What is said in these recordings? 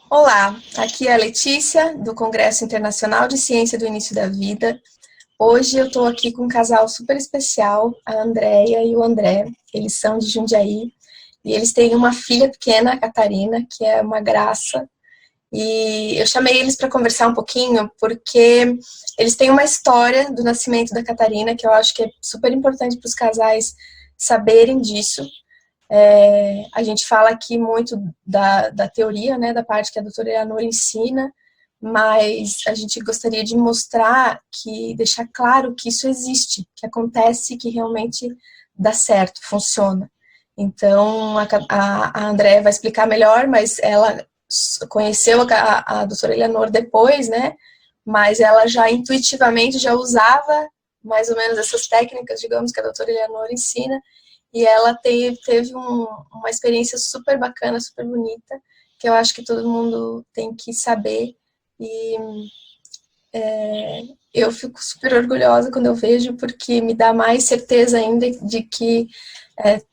Olá, aqui é a Letícia, do Congresso Internacional de Ciência do Início da Vida. Hoje eu estou aqui com um casal super especial, a Andréia e o André. Eles são de Jundiaí e eles têm uma filha pequena, a Catarina, que é uma graça. E eu chamei eles para conversar um pouquinho porque eles têm uma história do nascimento da Catarina que eu acho que é super importante para os casais saberem disso. A gente fala aqui muito da teoria, né, da parte que a doutora Eleanor ensina, mas a gente gostaria de mostrar, deixar claro que isso existe, que acontece, que realmente dá certo, funciona. Então, a Andrea vai explicar melhor, mas ela conheceu a doutora Eleanor depois, né, mas ela já intuitivamente já usava mais ou menos essas técnicas, digamos, que a doutora Eleanor ensina, e ela teve uma experiência super bacana, super bonita, que eu acho que todo mundo tem que saber. E eu fico super orgulhosa quando eu vejo, porque me dá mais certeza ainda de que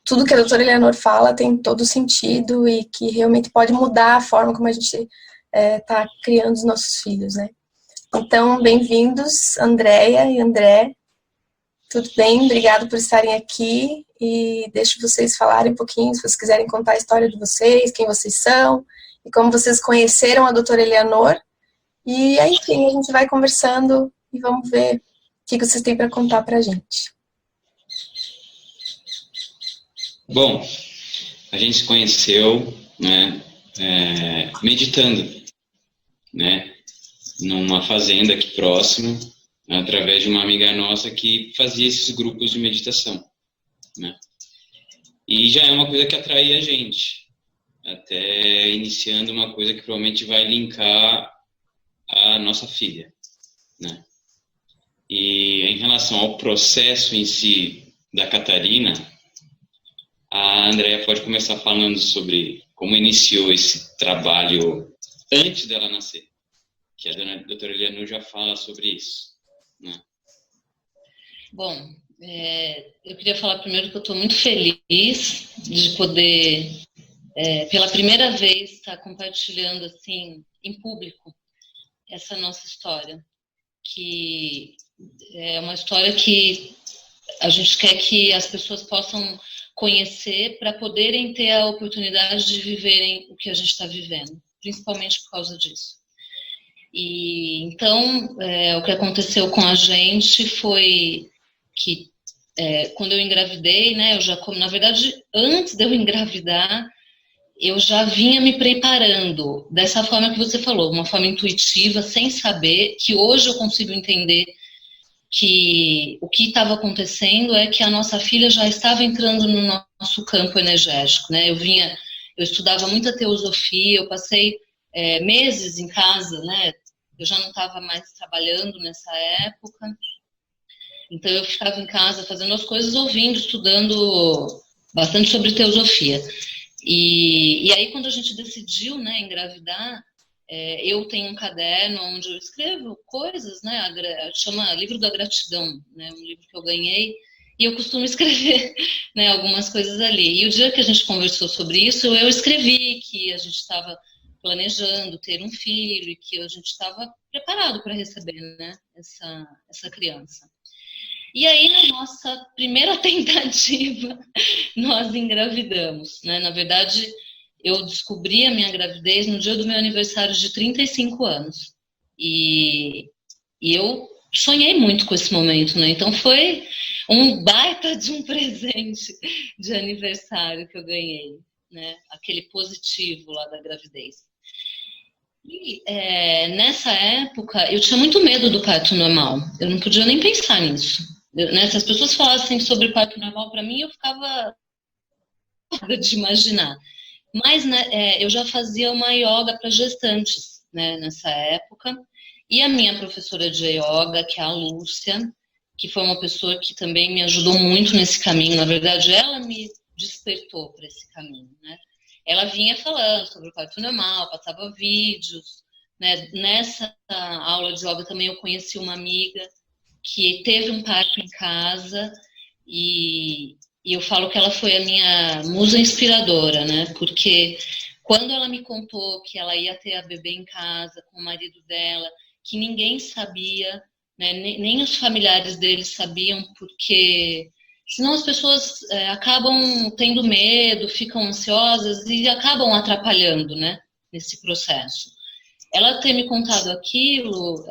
tudo que a doutora Eleanor fala tem todo sentido e que realmente pode mudar a forma como a gente está criando os nossos filhos, né? Então, bem-vindos, Andréia e André. Tudo bem? Obrigado por estarem aqui e deixo vocês falarem um pouquinho, se vocês quiserem contar a história de vocês, quem vocês são e como vocês conheceram a doutora Eleanor. E aí, enfim, a gente vai conversando e vamos ver o que vocês têm para contar para a gente. Bom, a gente se conheceu, né, meditando, né, numa fazenda aqui próximo, através de uma amiga nossa que fazia esses grupos de meditação, né? E já é uma coisa que atrai a gente, até iniciando uma coisa que provavelmente vai linkar a nossa filha, né? E em relação ao processo em si da Catarina, a Andrea pode começar falando sobre como iniciou esse trabalho antes dela nascer, que a doutora Eleanor já fala sobre isso, né? Bom, eu queria falar primeiro que eu estou muito feliz de poder, pela primeira vez, estar compartilhando assim, em público essa nossa história, que é uma história que a gente quer que as pessoas possam conhecer para poderem ter a oportunidade de viverem o que a gente está vivendo, principalmente por causa disso. E então, o que aconteceu com a gente foi que quando eu engravidei, né, na verdade, antes de eu engravidar, eu já vinha me preparando dessa forma que você falou, uma forma intuitiva, sem saber, que hoje eu consigo entender que o que estava acontecendo é que a nossa filha já estava entrando no nosso campo energético, né? Eu estudava muita teosofia, eu passei meses em casa, né? Eu já não estava mais trabalhando nessa época, então eu ficava em casa fazendo as coisas, ouvindo, estudando bastante sobre teosofia. E aí quando a gente decidiu, né, engravidar, eu tenho um caderno onde eu escrevo coisas, né, chama Livro da Gratidão, né, um livro que eu ganhei, e eu costumo escrever, né, algumas coisas ali. E o dia que a gente conversou sobre isso, eu escrevi que a gente estava planejando ter um filho e que a gente estava preparado para receber, né, essa criança. E aí, na nossa primeira tentativa, nós engravidamos, né? Na verdade, eu descobri a minha gravidez no dia do meu aniversário de 35 anos. E eu sonhei muito com esse momento, né? Então foi um baita de um presente de aniversário que eu ganhei, né? Aquele positivo lá da gravidez. E nessa época, eu tinha muito medo do parto normal. Eu não podia nem pensar nisso. Né? Se as pessoas falassem sobre parto normal para mim, eu ficava de imaginar. Mas né, eu já fazia uma yoga para gestantes, né, nessa época. E a minha professora de yoga, que é a Lúcia, que foi uma pessoa que também me ajudou muito nesse caminho. Na verdade, ela me despertou para esse caminho, né? Ela vinha falando sobre o parto normal, passava vídeos, né? Nessa aula de yoga também eu conheci uma amiga que teve um parto em casa e eu falo que ela foi a minha musa inspiradora, né? Porque Quando ela me contou que ela ia ter a bebê em casa com o marido dela, que ninguém sabia, né, nem os familiares deles sabiam, porque senão as pessoas acabam tendo medo, ficam ansiosas e acabam atrapalhando, né, nesse processo. Ela ter me contado aquilo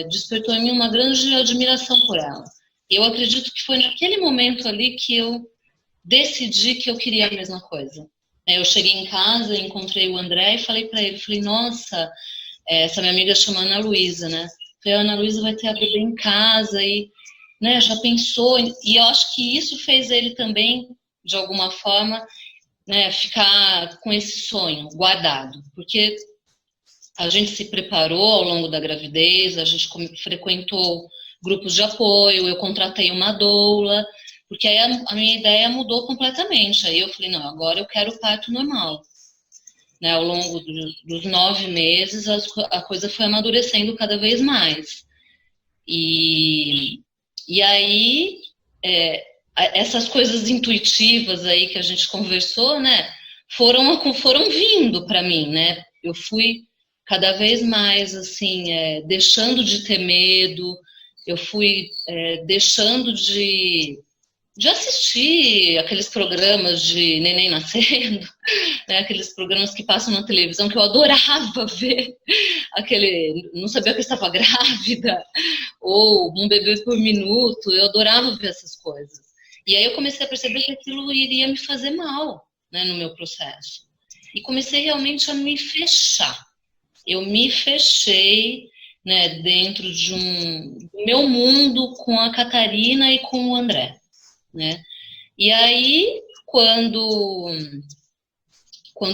despertou em mim uma grande admiração por ela. Eu acredito que foi naquele momento ali que eu decidi que eu queria a mesma coisa. Eu cheguei em casa, encontrei o André e falei para ele, falei, nossa, essa minha amiga chama Ana Luísa, né? Falei, a Ana Luísa vai ter a bebê em casa e, né, já pensou? E eu acho que isso fez ele também, de alguma forma, né, ficar com esse sonho guardado, porque a gente se preparou ao longo da gravidez, a gente frequentou grupos de apoio, eu contratei uma doula, porque aí a minha ideia mudou completamente. Aí eu falei, não, agora eu quero o parto normal. Né, ao longo dos 9 meses, a coisa foi amadurecendo cada vez mais. E aí, essas coisas intuitivas aí que a gente conversou, né, foram vindo para mim, né? Eu fui cada vez mais, assim, deixando de ter medo, eu fui deixando de assistir aqueles programas de neném nascendo, né, aqueles programas que passam na televisão que eu adorava ver, não sabia que eu estava grávida, ou um bebê por minuto, eu adorava ver essas coisas. E aí eu comecei a perceber que aquilo iria me fazer mal, né, no meu processo. E comecei realmente a me fechar. Eu me fechei, né, dentro do meu mundo com a Catarina e com o André. Né? E aí, quando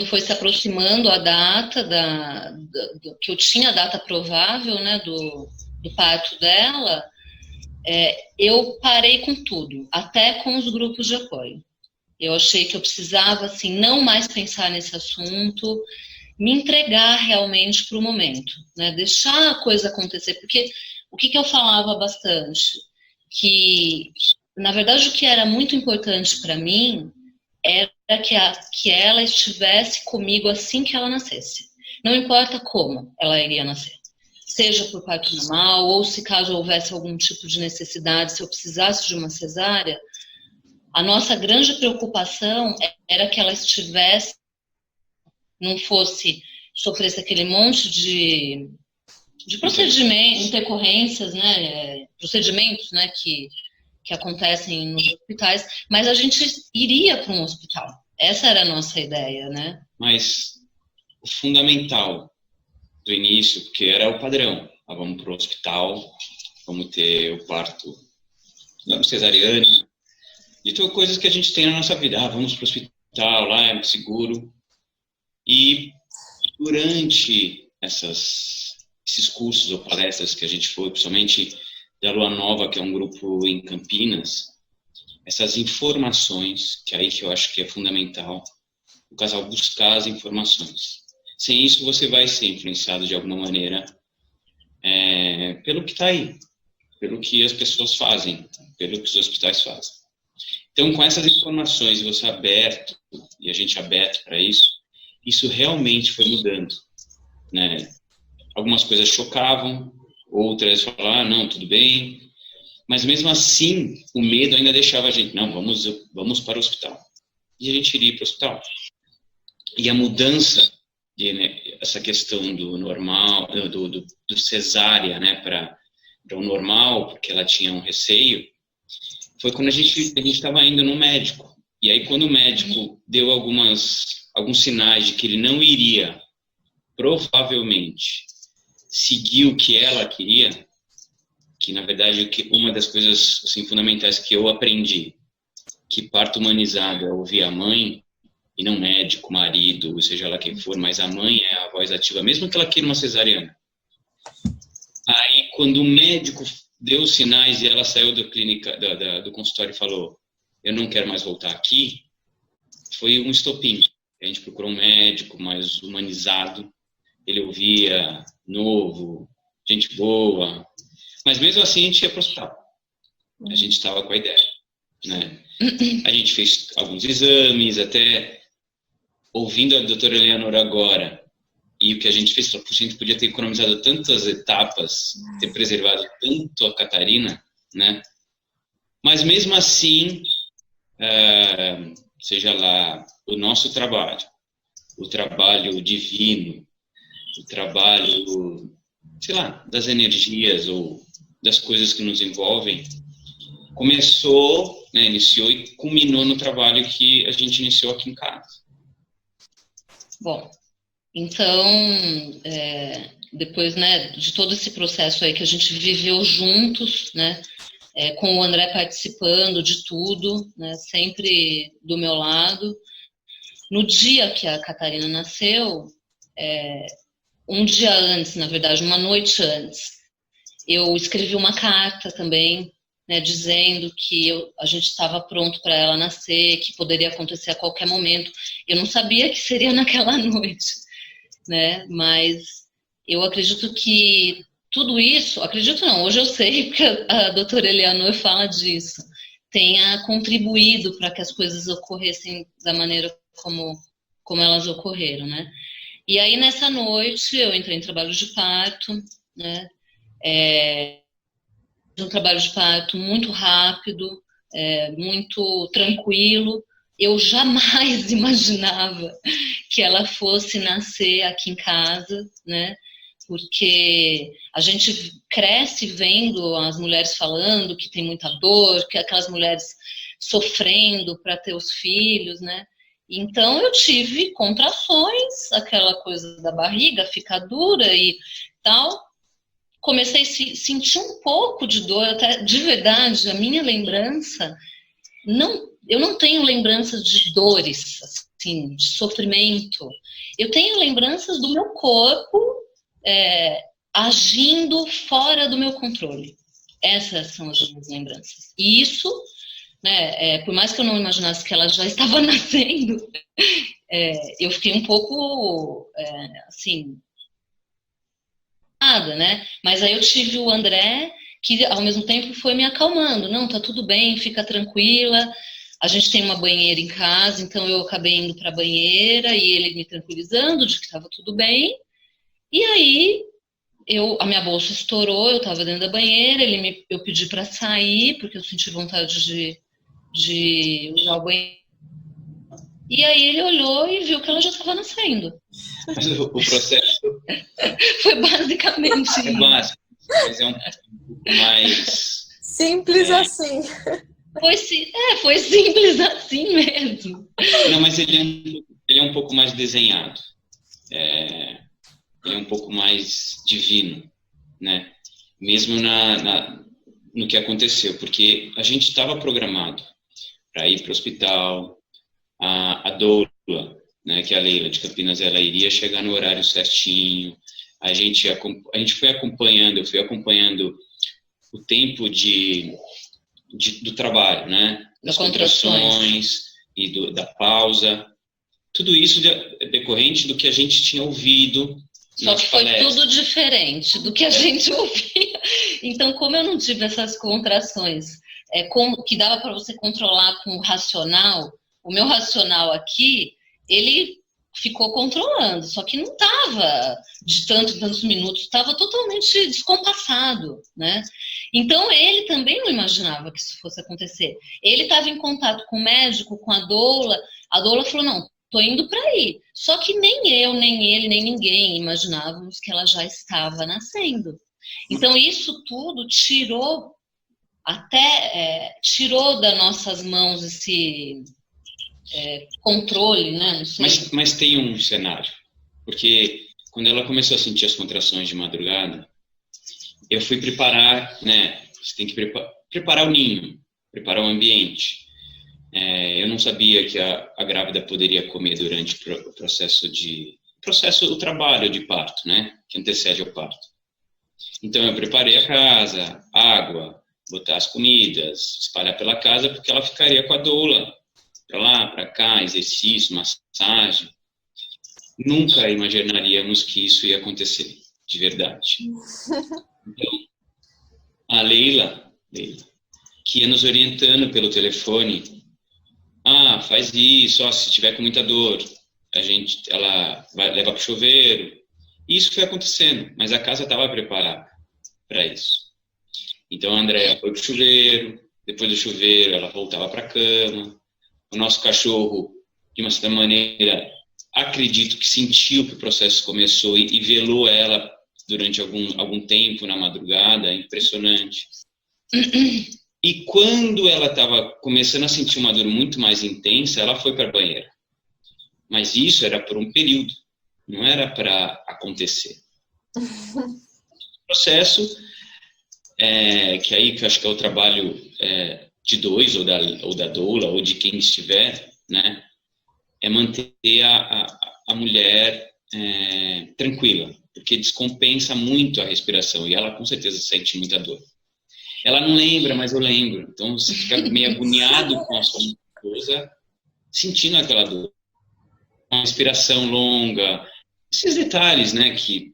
foi se aproximando a data que eu tinha a data provável, né, do parto dela, eu parei com tudo, até com os grupos de apoio. Eu achei que eu precisava, assim, não mais pensar nesse assunto, me entregar realmente para o momento, né, deixar a coisa acontecer, porque o que eu falava bastante? Que na verdade, o que era muito importante para mim era que ela estivesse comigo assim que ela nascesse. Não importa como ela iria nascer. Seja por parto normal, ou se caso houvesse algum tipo de necessidade, se eu precisasse de uma cesárea, a nossa grande preocupação era que ela estivesse, não sofresse aquele monte de procedimentos, intercorrências, né, procedimentos, né, que acontecem nos hospitais, mas a gente iria para um hospital. Essa era a nossa ideia, né? Mas o fundamental do início, porque era o padrão, vamos para o hospital, vamos ter o parto, vamos cesariana, e todas coisas que a gente tem na nossa vida. Vamos para o hospital, lá é seguro. E durante esses cursos ou palestras que a gente foi, principalmente da Lua Nova, que é um grupo em Campinas, essas informações, que é aí que eu acho que é fundamental, o casal buscar as informações. Sem isso, você vai ser influenciado de alguma maneira pelo que está aí, pelo que as pessoas fazem, pelo que os hospitais fazem. Então, com essas informações, você aberto, e a gente aberto para isso realmente foi mudando, né? Algumas coisas chocavam, outras falavam, não, tudo bem. Mas mesmo assim, o medo ainda deixava a gente, não, vamos para o hospital. E a gente iria para o hospital. E a mudança, essa questão do normal, do cesárea, né, para o normal, porque ela tinha um receio, foi quando a gente estava indo no médico. E aí, quando o médico deu alguns sinais de que ele não iria, provavelmente, seguir o que ela queria, que na verdade uma das coisas assim, fundamentais que eu aprendi, que parto humanizado é ouvir a mãe, e não médico, marido, seja lá quem for, mas a mãe é a voz ativa, mesmo que ela queira uma cesariana. Aí, quando o médico deu os sinais e ela saiu da clínica, do consultório e falou, eu não quero mais voltar aqui, foi um estopim. A gente procurou um médico mais humanizado, ele ouvia, novo, gente boa, mas mesmo assim a gente ia para o hospital. A gente estava com a ideia, né? A gente fez alguns exames, até ouvindo a doutora Eleanor agora, e o que a gente fez, a gente podia ter economizado tantas etapas, ter preservado tanto a Catarina, né? Mas mesmo assim, seja lá o nosso trabalho, o trabalho divino, o trabalho, sei lá, das energias ou das coisas que nos envolvem, começou, né, iniciou e culminou no trabalho que a gente iniciou aqui em casa. Bom, então, depois, né, de todo esse processo aí que a gente viveu juntos, né, com o André participando de tudo, né, sempre do meu lado, no dia que a Catarina nasceu, um dia antes, na verdade, uma noite antes, eu escrevi uma carta também, né, dizendo que a gente estava pronto para ela nascer, que poderia acontecer a qualquer momento. Eu não sabia que seria naquela noite, né? Mas eu acredito que tudo isso, acredito não, hoje eu sei, porque a doutora Eleanor fala disso, tenha contribuído para que as coisas ocorressem da maneira como elas ocorreram, né? E aí, nessa noite, eu entrei em trabalho de parto, né? Um trabalho de parto muito rápido, muito tranquilo. Eu jamais imaginava que ela fosse nascer aqui em casa, né? Porque a gente cresce vendo as mulheres falando que tem muita dor, que aquelas mulheres sofrendo para ter os filhos, né? Então eu tive contrações, aquela coisa da barriga ficar dura e tal. Comecei a sentir um pouco de dor, até de verdade, a minha lembrança, eu não tenho lembranças de dores, assim, de sofrimento. Eu tenho lembranças do meu corpo agindo fora do meu controle. Essas são as minhas lembranças. E isso, né, por mais que eu não imaginasse que ela já estava nascendo, eu fiquei um pouco, assim, nada, né? Mas aí eu tive o André, que ao mesmo tempo foi me acalmando. Não, tá tudo bem, fica tranquila. A gente tem uma banheira em casa, então eu acabei indo para a banheira e ele me tranquilizando de que estava tudo bem. E aí a minha bolsa estourou, eu estava dentro da banheira, eu pedi para sair porque eu senti vontade de usar o banheiro. E aí ele olhou e viu que ela já estava nascendo. Mas o processo foi basicamente é básico, mas é um pouco mais simples assim. Foi simples assim mesmo. Não, mas ele é um pouco mais desenhado. Ele é um pouco mais divino, né? Mesmo no que aconteceu, porque a gente estava programado para ir para o hospital, a doula, né, que é a Leila de Campinas, ela iria chegar no horário certinho. A gente foi acompanhando, eu fui acompanhando o tempo do trabalho, né? Das contrações e da pausa. Tudo isso decorrente do que a gente tinha ouvido. Só que foi tudo diferente do que a gente ouvia. Então, como eu não tive essas contrações, que dava para você controlar com o racional, o meu racional aqui, ele ficou controlando, só que não estava de tanto em tantos minutos, estava totalmente descompassado, né? Então, ele também não imaginava que isso fosse acontecer. Ele estava em contato com o médico, com a doula falou, não, tô indo para aí. Só que nem eu, nem ele, nem ninguém imaginávamos que ela já estava nascendo. Então, isso tudo tirou das nossas mãos esse controle, né? Não sei. Mas tem um cenário, porque quando ela começou a sentir as contrações de madrugada, eu fui preparar, né? Você tem que preparar o ninho, preparar o ambiente. Eu não sabia que a grávida poderia comer durante o o trabalho de parto, né? Que antecede ao parto. Então eu preparei a casa, água, botar as comidas, espalhar pela casa, porque ela ficaria com a doula, para lá, para cá, exercício, massagem. Nunca imaginaríamos que isso ia acontecer, de verdade. Então, a Leila, que ia nos orientando pelo telefone, faz isso, se tiver com muita dor, ela leva para o chuveiro. E isso foi acontecendo, mas a casa estava preparada para isso. Então a Andréia foi para o chuveiro, depois do chuveiro ela voltava para a cama. O nosso cachorro, de uma certa maneira, acredito que sentiu que o processo começou e velou ela durante algum tempo na madrugada, impressionante. E quando ela estava começando a sentir uma dor muito mais intensa, ela foi para a banheira. Mas isso era por um período, não era para acontecer. O processo, que eu acho que é o trabalho de dois, ou da doula, ou de quem estiver, né, é manter a mulher tranquila, porque descompensa muito a respiração, e ela com certeza sente muita dor. Ela não lembra, mas eu lembro. Então você fica meio agoniado com a sua esposa, sentindo aquela dor. Uma respiração longa, esses detalhes, né, que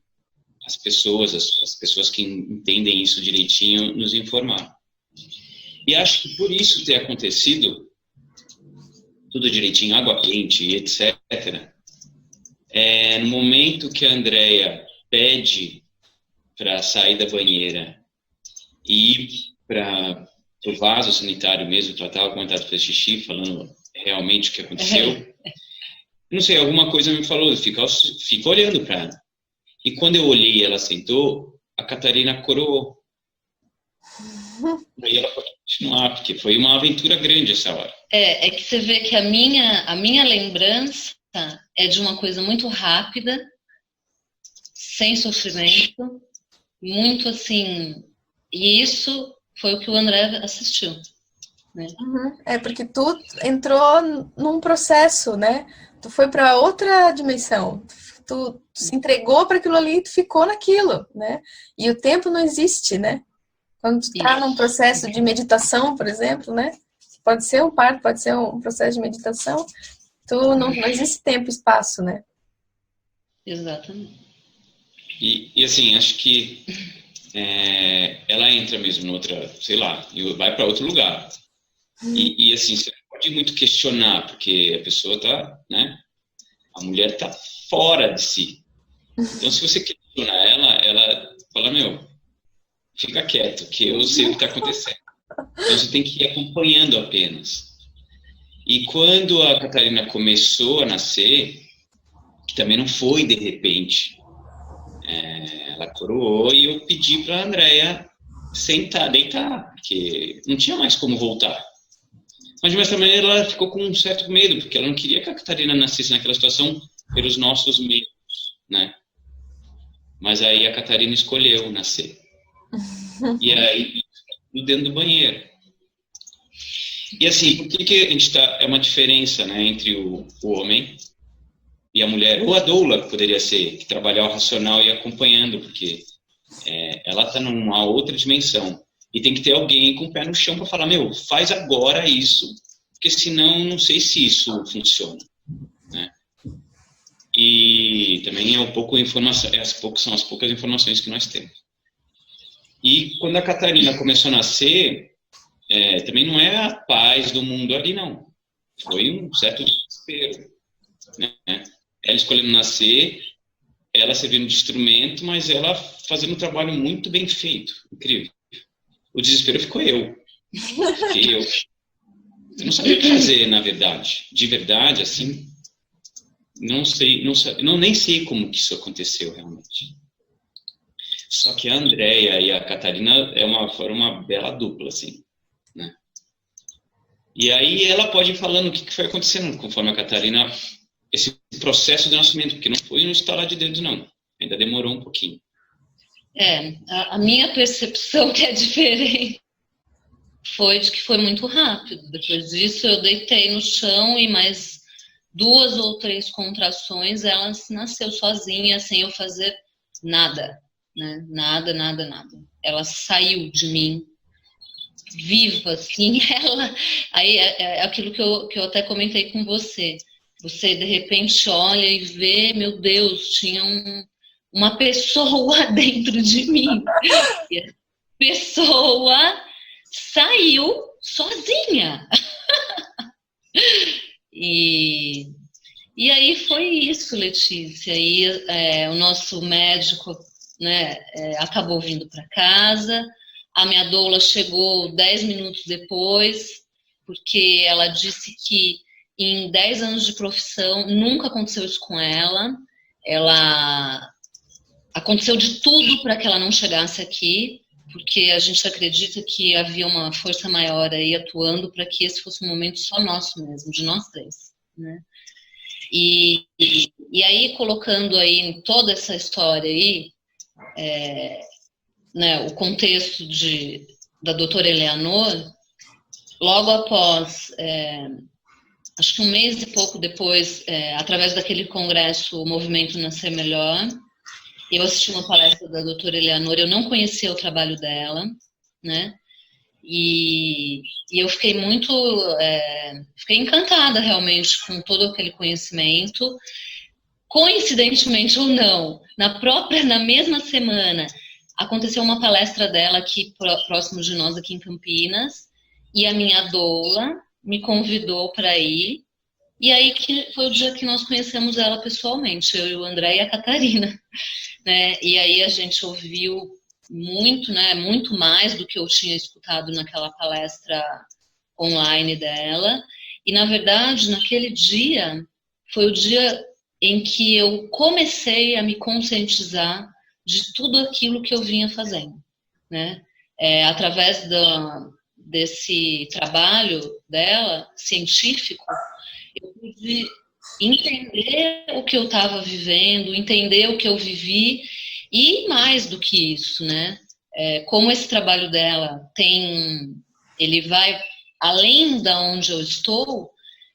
as pessoas que entendem isso direitinho nos informaram. E acho que por isso ter acontecido tudo direitinho, água quente e etc., no momento que a Andréia pede para sair da banheira e ir para o vaso sanitário mesmo, que ela estava com vontade de fazer xixi, falando realmente o que aconteceu. Não sei, alguma coisa me falou, fica olhando para ela. E quando eu olhei e ela sentou, a Catarina coroou. Aí ela pode continuar, porque foi uma aventura grande essa hora. É que você vê que a minha lembrança é de uma coisa muito rápida, sem sofrimento, muito assim... E isso foi o que o André assistiu, né? Porque tu entrou num processo, né? Tu foi para outra dimensão. Tu se entregou para aquilo ali e tu ficou naquilo, né? E o tempo não existe, né? Quando tu tá num processo de meditação, por exemplo, né? Pode ser um parto, pode ser um processo de meditação. Não existe tempo e espaço, né? Exatamente. E assim, acho que ela entra mesmo noutra, sei lá, e vai para outro lugar. E assim, você não pode muito questionar, porque a pessoa tá, né? A mulher tá fora de si. Então, se você questiona ela fala, fica quieto, que eu sei o que está acontecendo. Então, você tem que ir acompanhando apenas. E quando a Catarina começou a nascer, que também não foi de repente, ela coroou e eu pedi para a Andréia sentar, deitar, porque não tinha mais como voltar. Mas de uma certa maneira ela ficou com um certo medo, porque ela não queria que a Catarina nascesse naquela situação pelos nossos meios, né? Mas aí a Catarina escolheu nascer. E aí, dentro do banheiro. E assim, por que a gente é uma diferença, né, entre o homem e a mulher, ou a doula, que poderia ser, que trabalhar o racional e acompanhando, porque ela está numa outra dimensão. E tem que ter alguém com o pé no chão para falar, faz agora isso, porque senão não sei se isso funciona, né? E também é um pouco informação, são as poucas informações que nós temos. E quando a Catarina começou a nascer, também não é a paz do mundo ali, não. Foi um certo desespero, né? Ela escolhendo nascer, ela servindo de instrumento, mas ela fazendo um trabalho muito bem feito, incrível. O desespero ficou eu. Fiquei eu. Eu não sabia o que fazer, na verdade. De verdade, assim, nem sei como que isso aconteceu realmente. Só que a Andréia e a Catarina foram uma bela dupla, assim, né? E aí ela pode ir falando o que foi acontecendo conforme a Catarina, esse processo de nascimento, porque não foi um estalar de dedos, não. Ainda demorou um pouquinho. A minha percepção que é diferente foi de que foi muito rápido. Depois disso eu deitei no chão e mais 2 ou 3 contrações ela nasceu sozinha, sem eu fazer nada, né? Nada. Ela saiu de mim viva, assim. Aí é aquilo que eu até comentei com você. Você de repente olha e vê, meu Deus, tinha uma pessoa dentro de mim. E a pessoa saiu sozinha. E E aí foi isso, Letícia. E o nosso médico, né, acabou vindo para casa. A minha doula chegou 10 minutos depois, porque ela disse que em 10 anos de profissão nunca aconteceu isso com ela. Ela aconteceu de tudo para que ela não chegasse aqui, porque a gente acredita que havia uma força maior aí atuando para que esse fosse um momento só nosso mesmo, de nós três, né? E aí, colocando aí toda essa história aí, né, o contexto da doutora Eleanor, logo após, acho que um mês e pouco depois, através daquele congresso, o Movimento Nascer Melhor, eu assisti uma palestra da doutora Eleanor, eu não conhecia o trabalho dela, né? E eu fiquei fiquei encantada realmente com todo aquele conhecimento. Coincidentemente ou não, na mesma semana, aconteceu uma palestra dela aqui próximo de nós, aqui em Campinas, e a minha doula me convidou para ir. E aí que foi o dia que nós conhecemos ela pessoalmente, eu e o André e a Catarina, né? E aí a gente ouviu muito, né? Muito mais do que eu tinha escutado naquela palestra online dela. E na verdade, naquele dia foi o dia em que eu comecei a me conscientizar de tudo aquilo que eu vinha fazendo, né? Através desse trabalho dela científico, eu pude entender o que eu estava vivendo, entender o que eu vivi, e mais do que isso, né? Como esse trabalho dela ele vai além da onde eu estou,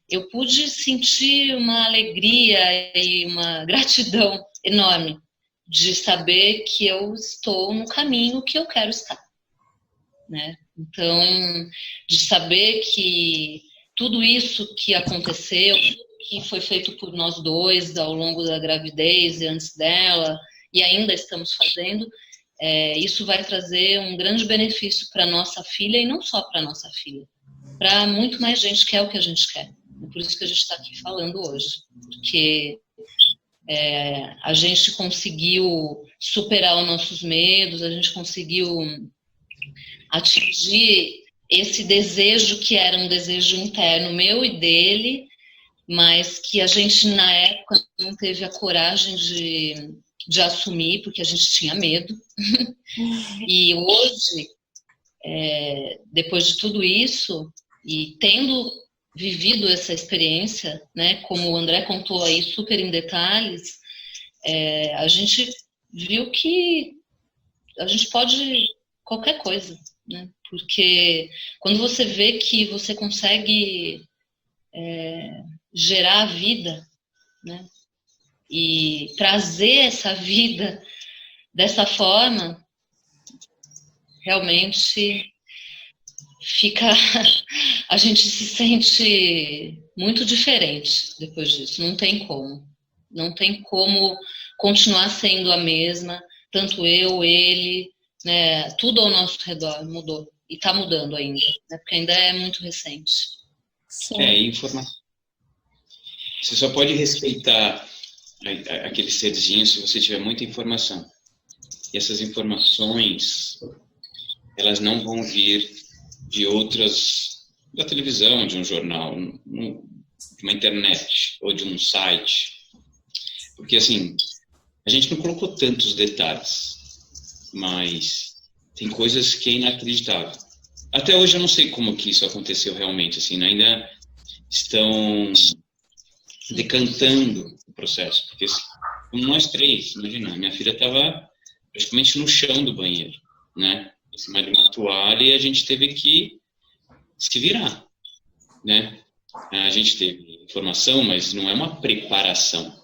eu pude sentir uma alegria e uma gratidão enorme de saber que eu estou no caminho que eu quero estar, né? Então, de saber que tudo isso que aconteceu, que foi feito por nós dois ao longo da gravidez e antes dela, e ainda estamos fazendo, isso vai trazer um grande benefício para nossa filha, e não só para nossa filha, para muito mais gente que é o que a gente quer. É por isso que a gente está aqui falando hoje, porque a gente conseguiu superar os nossos medos, a gente conseguiu atingir esse desejo que era um desejo interno meu e dele, mas que a gente na época não teve a coragem de assumir, porque a gente tinha medo. E hoje, depois de tudo isso, e tendo vivido essa experiência, né, como o André contou aí super em detalhes, a gente viu que a gente pode qualquer coisa, né? Porque quando você vê que você consegue gerar a vida, né, e trazer essa vida dessa forma, realmente a gente se sente muito diferente depois disso. Não tem como continuar sendo a mesma, tanto eu, ele, né, tudo ao nosso redor mudou, e está mudando ainda, né, porque ainda é muito recente. Sim. Informação. Você só pode respeitar aquele serzinho se você tiver muita informação. E essas informações, elas não vão vir de outras, da televisão, de um jornal, de uma internet ou de um site. Porque, assim, a gente não colocou tantos detalhes, mas tem coisas que é inacreditável. Até hoje eu não sei como que isso aconteceu realmente, assim, ainda estão decantando o processo, porque como nós três, imagina, minha filha estava praticamente no chão do banheiro, né, em cima de uma toalha, e a gente teve que se virar, né, a gente teve informação, mas não é uma preparação.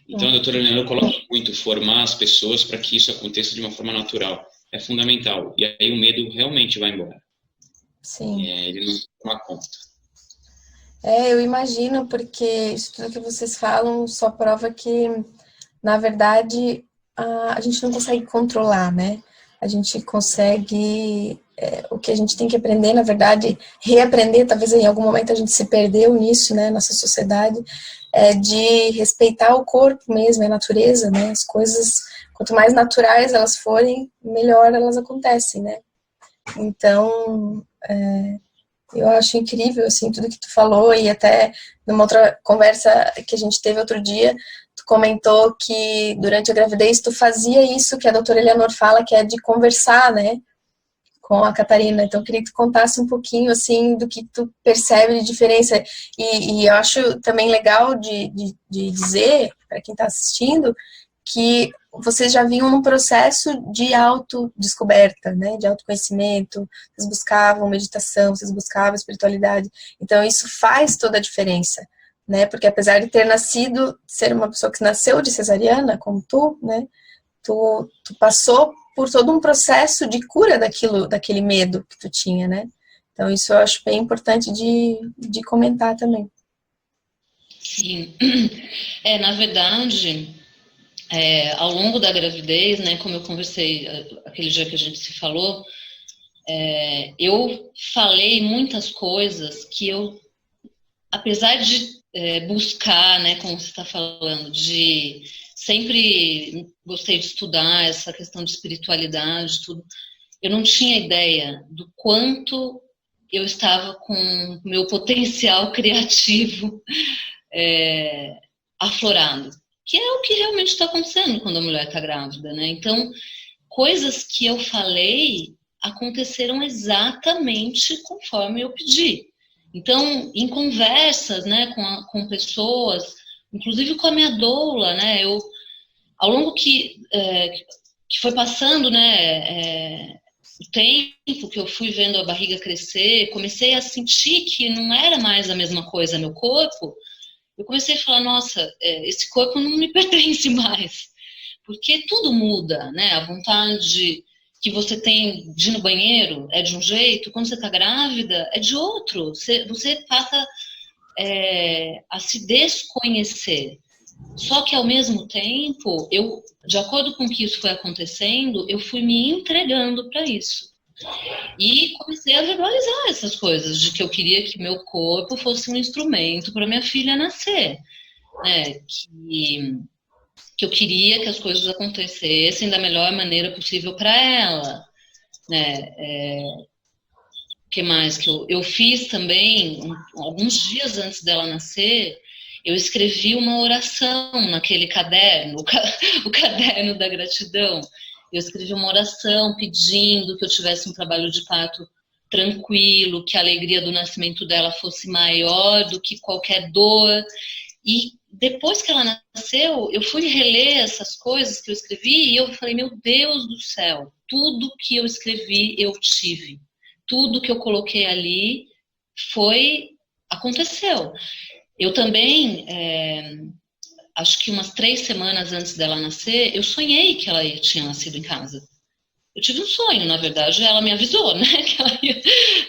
Então a doutora Leonor coloca muito formar as pessoas para que isso aconteça de uma forma natural, é fundamental, e aí o medo realmente vai embora. Sim. Ele não toma conta. Eu imagino, porque isso tudo que vocês falam só prova que, na verdade, a gente não consegue controlar, né? a gente consegue, o que a gente tem que aprender, na verdade, reaprender, talvez em algum momento a gente se perdeu nisso, né, nossa sociedade, de respeitar o corpo mesmo, a natureza, né, as coisas, quanto mais naturais elas forem, melhor elas acontecem, né. Então, eu acho incrível, assim, tudo que tu falou, e até numa outra conversa que a gente teve outro dia, tu comentou que durante a gravidez tu fazia isso que a doutora Eleanor fala, que é de conversar, né, com a Catarina. Então, eu queria que tu contasse um pouquinho, assim, do que tu percebe de diferença. E eu acho também legal de dizer, para quem está assistindo, que vocês já vinham num processo de autodescoberta, né, de autoconhecimento, vocês buscavam meditação, vocês buscavam espiritualidade, então isso faz toda a diferença, né, porque apesar de ter nascido, ser uma pessoa que nasceu de cesariana, como tu, né, tu passou por todo um processo de cura daquele medo que tu tinha, né, então isso eu acho bem importante de comentar também. Sim, na verdade... ao longo da gravidez, né, como eu conversei aquele dia que a gente se falou, eu falei muitas coisas que eu, apesar de buscar, né, como você está falando, de sempre gostei de estudar essa questão de espiritualidade, tudo, eu não tinha ideia do quanto eu estava com meu potencial criativo aflorado. Que é o que realmente está acontecendo quando a mulher está grávida, né? Então, coisas que eu falei aconteceram exatamente conforme eu pedi. Então, em conversas, né, com pessoas, inclusive com a minha doula, né, ao longo que foi passando, né, o tempo que eu fui vendo a barriga crescer, comecei a sentir que não era mais a mesma coisa meu corpo. Eu comecei a falar, nossa, esse corpo não me pertence mais, porque tudo muda, né? A vontade que você tem de ir no banheiro é de um jeito, quando você está grávida é de outro. Você passa a se desconhecer. Só que, ao mesmo tempo, eu, de acordo com o que isso foi acontecendo, eu fui me entregando para isso. E comecei a verbalizar essas coisas, de que eu queria que meu corpo fosse um instrumento para minha filha nascer, né? Que eu queria que as coisas acontecessem da melhor maneira possível para ela, né? O que mais que eu fiz também, alguns dias antes dela nascer, eu escrevi uma oração naquele caderno, o caderno da gratidão. Eu escrevi uma oração pedindo que eu tivesse um trabalho de parto tranquilo, que a alegria do nascimento dela fosse maior do que qualquer dor. E depois que ela nasceu, eu fui reler essas coisas que eu escrevi e eu falei, meu Deus do céu, tudo que eu escrevi eu tive. Tudo que eu coloquei ali aconteceu. Eu também... acho que umas 3 semanas antes dela nascer, eu sonhei que ela tinha nascido em casa. Eu tive um sonho, na verdade, ela me avisou, né, que ela ia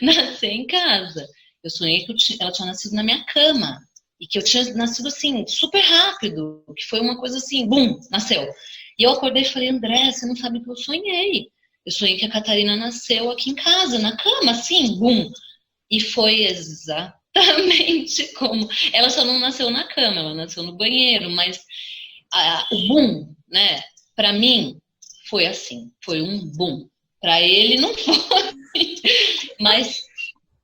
nascer em casa. Eu sonhei que ela tinha nascido na minha cama, e que eu tinha nascido, assim, super rápido, que foi uma coisa assim, bum, nasceu. E eu acordei e falei, André, você não sabe o que eu sonhei. Eu sonhei que a Catarina nasceu aqui em casa, na cama, assim, bum. E foi exatamente como... Ela só não nasceu na cama, ela nasceu no banheiro, mas o boom, né, pra mim, foi assim, foi um boom. Pra ele não foi, mas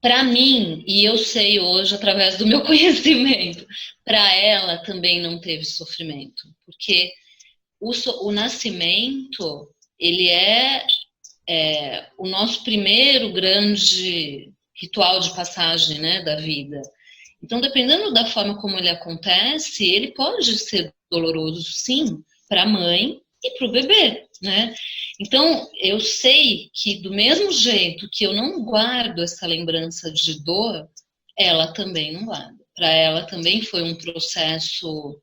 pra mim, e eu sei hoje através do meu conhecimento, pra ela também não teve sofrimento, porque o nascimento, ele é o nosso primeiro grande ritual de passagem, né, da vida. Então, dependendo da forma como ele acontece, ele pode ser doloroso, sim, para a mãe e para o bebê, né? Então, eu sei que do mesmo jeito que eu não guardo essa lembrança de dor, ela também não guarda. Para ela também foi um processo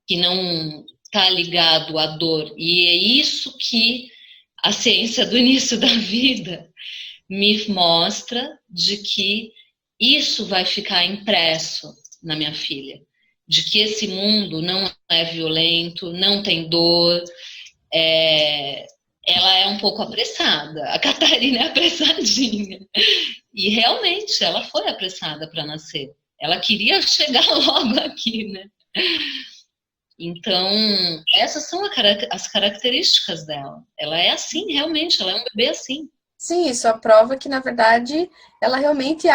que não está ligado à dor. E é isso que a ciência do início da vida me mostra, de que isso vai ficar impresso na minha filha, de que esse mundo não é violento, não tem dor, é ela é um pouco apressada. A Catarina é apressadinha. E realmente, ela foi apressada para nascer. Ela queria chegar logo aqui, né? Então, essas são as características dela. Ela é assim, realmente, ela é um bebê assim. Sim, isso prova que, na verdade, ela realmente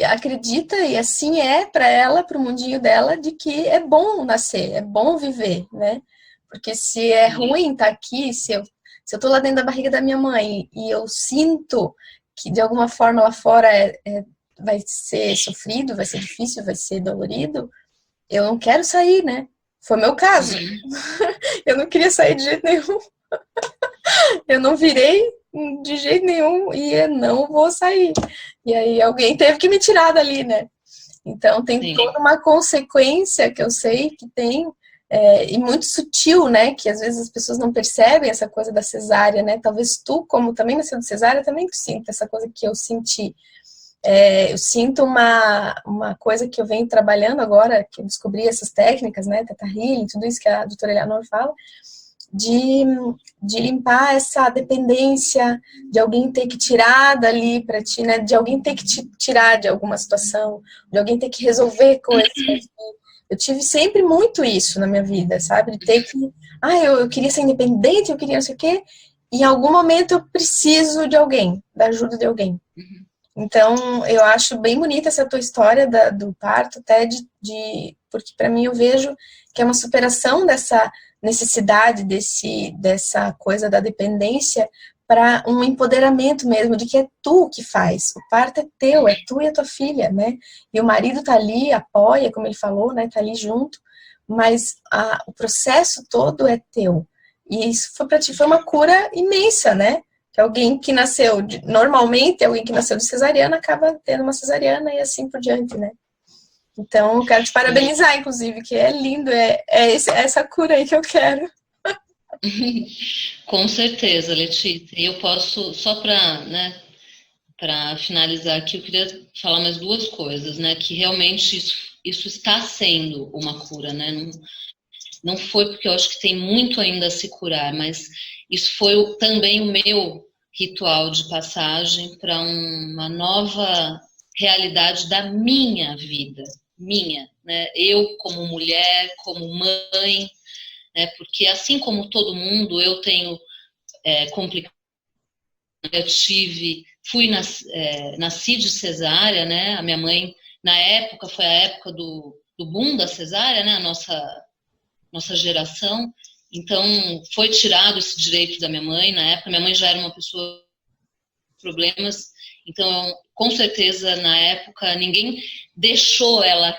acredita, e assim é para ela, para o mundinho dela, de que é bom nascer, é bom viver, né? Porque se é ruim estar aqui, se eu tô lá dentro da barriga da minha mãe e eu sinto que de alguma forma lá fora vai ser sofrido, vai ser difícil, vai ser dolorido, eu não quero sair, né? Foi meu caso. Eu não queria sair de jeito nenhum. Eu não virei de jeito nenhum e eu não vou sair. E aí alguém teve que me tirar dali, né? Então tem toda uma consequência que eu sei que tem, e muito sutil, né? Que às vezes as pessoas não percebem essa coisa da cesárea, né? Talvez tu, como também nasceu de cesárea, também sinta essa coisa que eu senti. Eu sinto uma coisa que eu venho trabalhando agora, que eu descobri essas técnicas, né? Teta Healing, tudo isso que a doutora Eleanor fala, de limpar essa dependência de alguém ter que tirar dali para ti, né? De alguém ter que te tirar de alguma situação, de alguém ter que resolver coisas. Eu tive sempre muito isso na minha vida, sabe? De ter que... eu queria ser independente, eu queria não sei o quê. E em algum momento eu preciso de alguém, da ajuda de alguém. Então, eu acho bem bonita essa tua história do parto, até porque para mim eu vejo que é uma superação dessa necessidade, dessa coisa da dependência, para um empoderamento mesmo, de que é tu que faz. O parto é teu, é tu e a tua filha, né? E o marido tá ali, apoia, como ele falou, né? Tá ali junto, mas o processo todo é teu. E isso foi para ti, foi uma cura imensa, né? Que alguém que nasceu, normalmente, alguém que nasceu de cesariana acaba tendo uma cesariana e assim por diante, né? Então, eu quero te parabenizar, inclusive, que é lindo, essa cura aí que eu quero. Com certeza, Letícia. E eu posso, só para finalizar aqui, eu queria falar mais duas coisas, né? Que realmente isso está sendo uma cura, né? Não foi porque eu acho que tem muito ainda a se curar, mas isso foi também o meu ritual de passagem para uma nova realidade da minha vida, né? Eu como mulher, como mãe, né? Porque assim como todo mundo, eu tenho complicações. Eu nasci de cesárea, né? A minha mãe, na época, foi a época do boom da cesárea, né? A nossa geração. Então, foi tirado esse direito da minha mãe. Na época, minha mãe já era uma pessoa com problemas. Então, com certeza, na época, ninguém deixou ela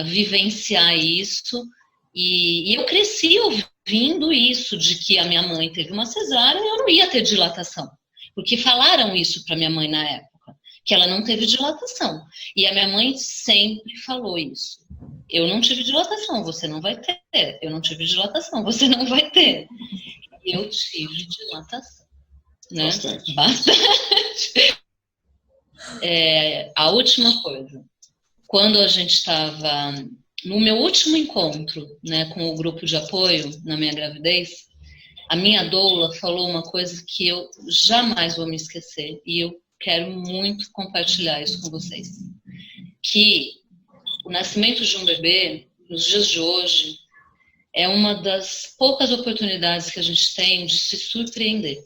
vivenciar isso. E eu cresci ouvindo isso, de que a minha mãe teve uma cesárea e eu não ia ter dilatação. Porque falaram isso para minha mãe na época, que ela não teve dilatação. E a minha mãe sempre falou isso. Eu não tive dilatação, você não vai ter. Eu não tive dilatação, você não vai ter. Eu tive dilatação. Né? Bastante. A última coisa. Quando a gente estava no meu último encontro, né, com o grupo de apoio na minha gravidez, a minha doula falou uma coisa que eu jamais vou me esquecer. E eu quero muito compartilhar isso com vocês. Que o nascimento de um bebê, nos dias de hoje, é uma das poucas oportunidades que a gente tem de se surpreender.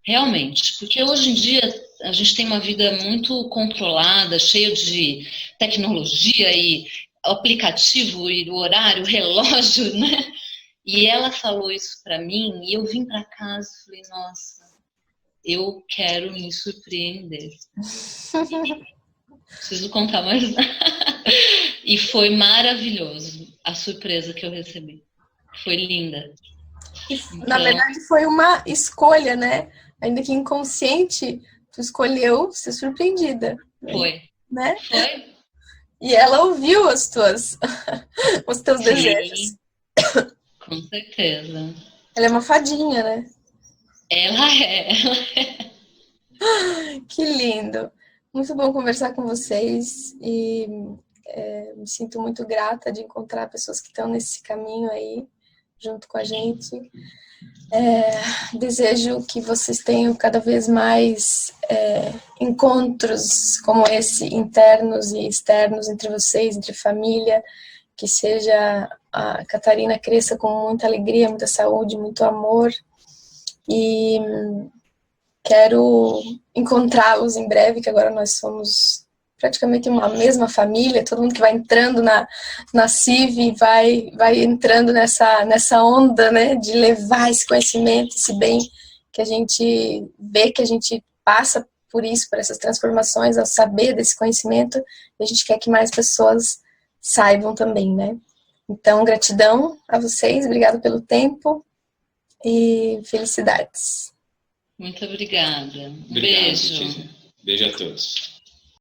Realmente. Porque hoje em dia a gente tem uma vida muito controlada, cheia de tecnologia e aplicativo e horário, relógio, né? E ela falou isso para mim e eu vim para casa e falei, nossa, eu quero me surpreender. Preciso contar mais. E foi maravilhoso a surpresa que eu recebi. Foi linda. Então... Na verdade, foi uma escolha, né? Ainda que inconsciente, tu escolheu ser surpreendida. Foi. Né? Foi. E ela ouviu os teus Sim, desejos. Com certeza. Ela é uma fadinha, né? Ela é. Que lindo. Muito bom conversar com vocês e me sinto muito grata de encontrar pessoas que estão nesse caminho aí, junto com a gente. Desejo que vocês tenham cada vez mais encontros como esse, internos e externos, entre vocês, entre família, que seja a Catarina cresça com muita alegria, muita saúde, muito amor, e quero encontrá-los em breve, que agora nós somos praticamente uma mesma família, todo mundo que vai entrando na CIV vai entrando nessa onda, né, de levar esse conhecimento, esse bem, que a gente vê que a gente passa por isso, por essas transformações, ao saber desse conhecimento, e a gente quer que mais pessoas saibam também, né. Então, gratidão a vocês, obrigado pelo tempo e felicidades. Muito obrigada. Obrigado, Beijo. Letícia. Beijo a todos.